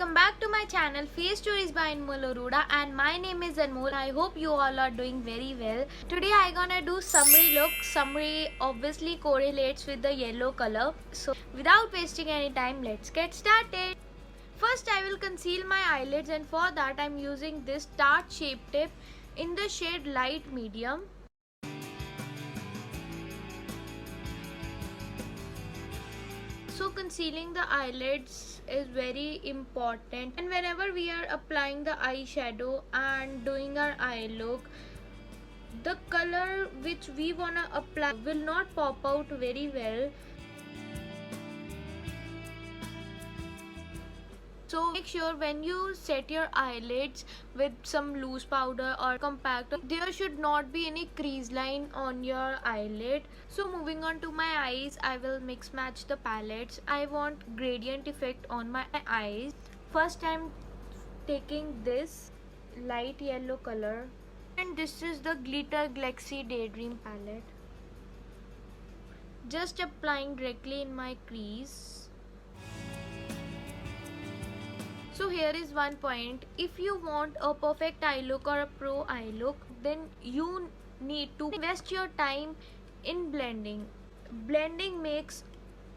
welcome back to my channel Face Stories by Anmol Arora, and my name is Anmol. I hope you all are doing very well. Today I gonna do summary look. Summary obviously correlates with the yellow color. So without wasting any time, let's get started. First I will conceal my eyelids, and for that I'm using this Tarte Shape Tape in the shade light medium. So concealing the eyelids is very important, and whenever we are applying the eyeshadow and doing our eye look, the color which we wanna apply will not pop out very well. So make sure when you set your eyelids with some loose powder or compact, there should not be any crease line on your eyelid. So moving on to my eyes, I will mix match the palettes. I want gradient effect on my eyes. First I'm taking this light yellow color, and this is the Glitter Galaxy Daydream palette. Just applying directly in my crease. So here is one point. If you want a perfect eye look or a pro eye look, then you need to invest your time in blending. Blending makes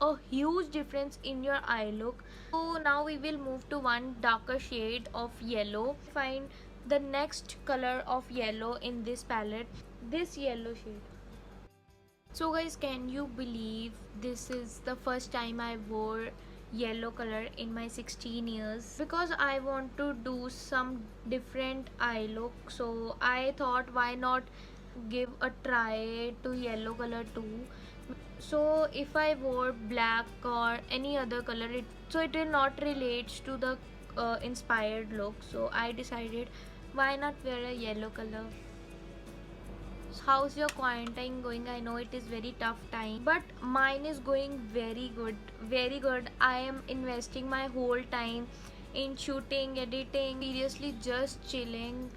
a huge difference in your eye look. So now we will move to one darker shade of yellow. Find the next color of yellow in this palette, this yellow shade. So guys, can you believe this is the first time I wore yellow color in my 16 years? Because I want to do some different eye look, so I thought why not give a try to yellow color too. So if I wore black or any other color, it will not relate to the inspired look. So I decided why not wear a yellow color. How's your quarantine going? I know it is very tough time, but mine is going very good, very good. I am investing my whole time in shooting, editing, seriously just chilling.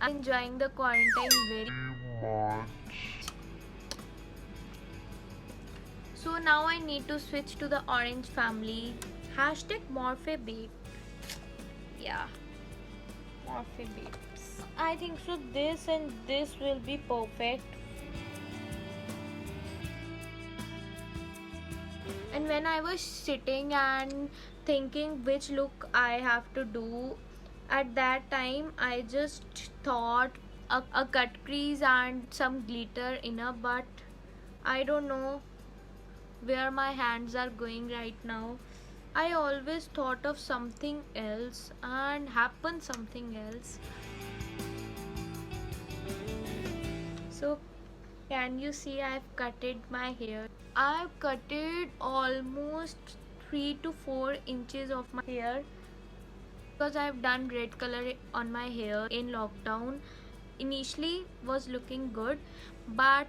I'm enjoying the quarantine very much. So now I need to switch to the orange family. Hashtag Morphe Babe. Yeah, Morphe Babe. I think so this and this will be perfect. And when I was sitting and thinking which look I have to do, at that time I just thought a cut crease and some glitter inner, but I don't know where my hands are going right now. I always thought of something else and happened something else. So can you see I've cutted my hair? I've cutted almost 3 to 4 inches of my hair because I've done red color on my hair in lockdown. Initially was looking good, but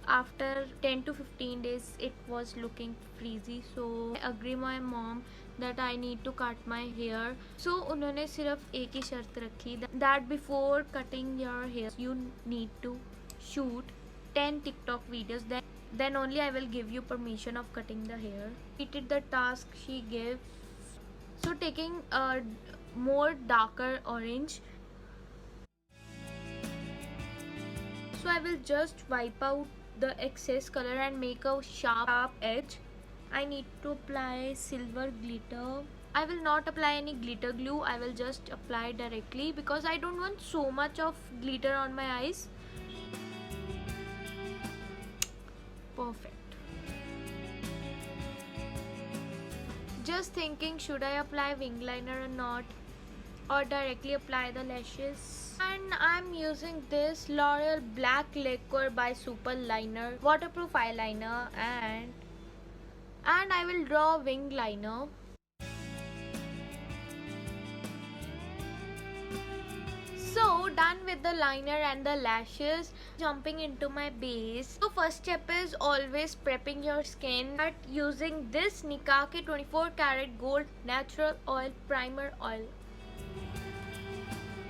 after 10 to 15 days it was looking frizzy. So I agree my mom that I need to cut my hair. So उन्होंने सिर्फ एक ही शर्त रखी that before cutting your hair you need to shoot 10 TikTok videos, then only I will give you permission of cutting the hair. Repeated the task she gave. So taking a more darker orange, so I will just wipe out the excess color and make a sharp edge. I need to apply silver glitter. I will not apply any glitter glue. I will just apply directly because I don't want so much of glitter on my eyes. Perfect. Just thinking, should I apply wing liner or not, or directly apply the lashes? And I'm using this L'Oreal Black Lacquer by Super Liner waterproof eyeliner, and I will draw wing liner. So done with the liner and the lashes, jumping into my base. So first step is always prepping your skin at using this Nikake 24 karat gold natural oil primer oil,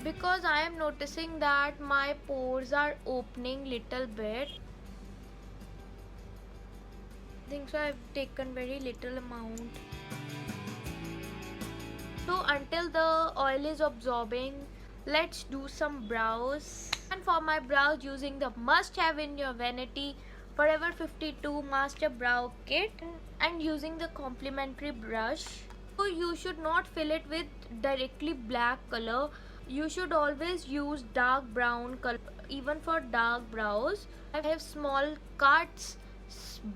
because I am noticing that my pores are opening little bit. I think so I've taken very little amount. So until the oil is absorbing, let's do some brows. And for my brows, using the must have in your vanity Forever 52 Master Brow Kit and using the complimentary brush. So you should not fill it with directly black color. You should always use dark brown color even for dark brows. I have small cuts,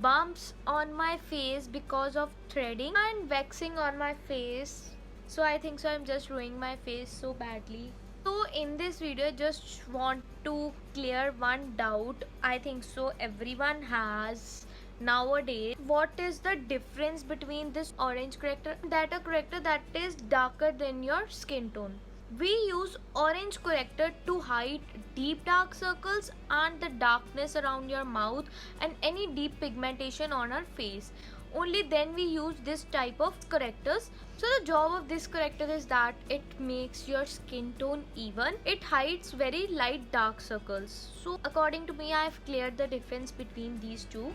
bumps on my face because of threading and waxing on my face. So I think so I'm just ruining my face so badly. So in this video just want to clear one doubt I think so everyone has nowadays. What is the difference between this orange corrector and that a corrector that is darker than your skin tone? We use orange corrector to hide deep dark circles and the darkness around your mouth and any deep pigmentation on our face. Only then we use this type of correctors. So the job of this corrector is that it makes your skin tone even. It hides very light dark circles. So according to me, I have cleared the difference between these two.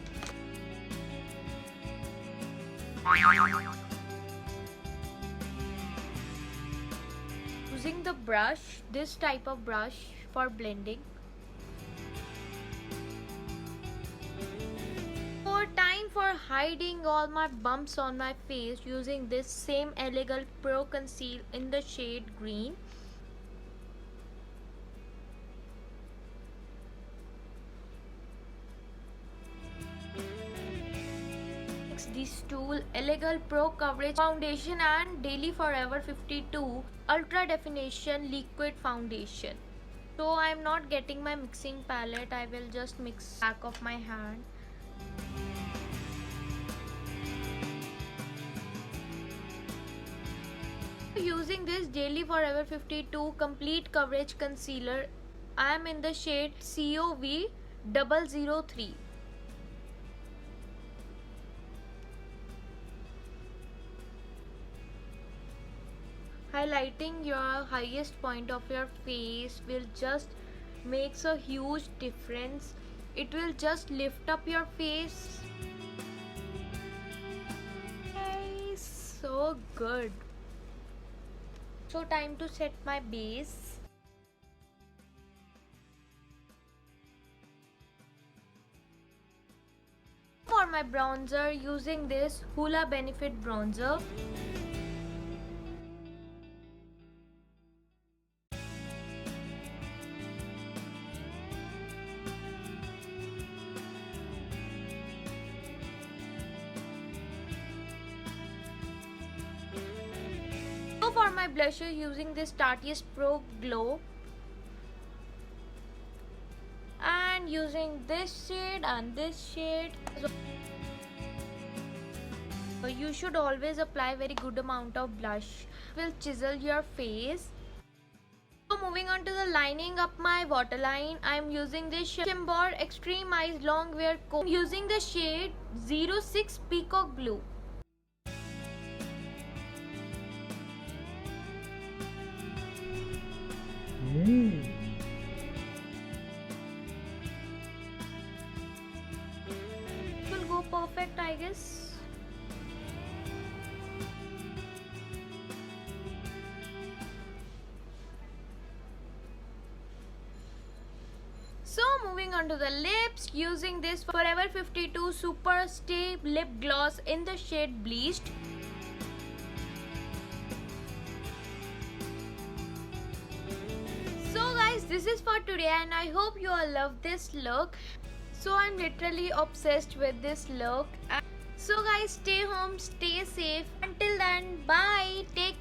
Using the brush, this type of brush for blending. Time for hiding all my bumps on my face using this same Elegant Pro Conceal in the shade green. Next, this tool Elegant Pro Coverage Foundation and Daily Forever 52 Ultra Definition Liquid Foundation. So I am not getting my mixing palette. I will just mix back of my hand. Using this Daily Forever 52 Complete Coverage Concealer, I am in the shade COV 003. Highlighting your highest point of your face will just makes a huge difference. It will just lift up your face. So good. So time to set my base. For my bronzer, using this Hoola Benefit Bronzer. For my blusher, using this Tati's Pro Glow and using this shade and this shade. So you should always apply very good amount of blush. It will chisel your face. So moving on to the lining up my waterline, I am using this Shimbor Extreme Eyes Long Wear Comb using the shade 06 Peacock Blue. It will go perfect, I guess. So moving on to the lips, using this Forever 52 Super Stay Lip Gloss in the shade Bleached. This is for today and I hope you all love this look. So I'm literally obsessed with this look. So guys, stay home, stay safe. Until then, bye. Take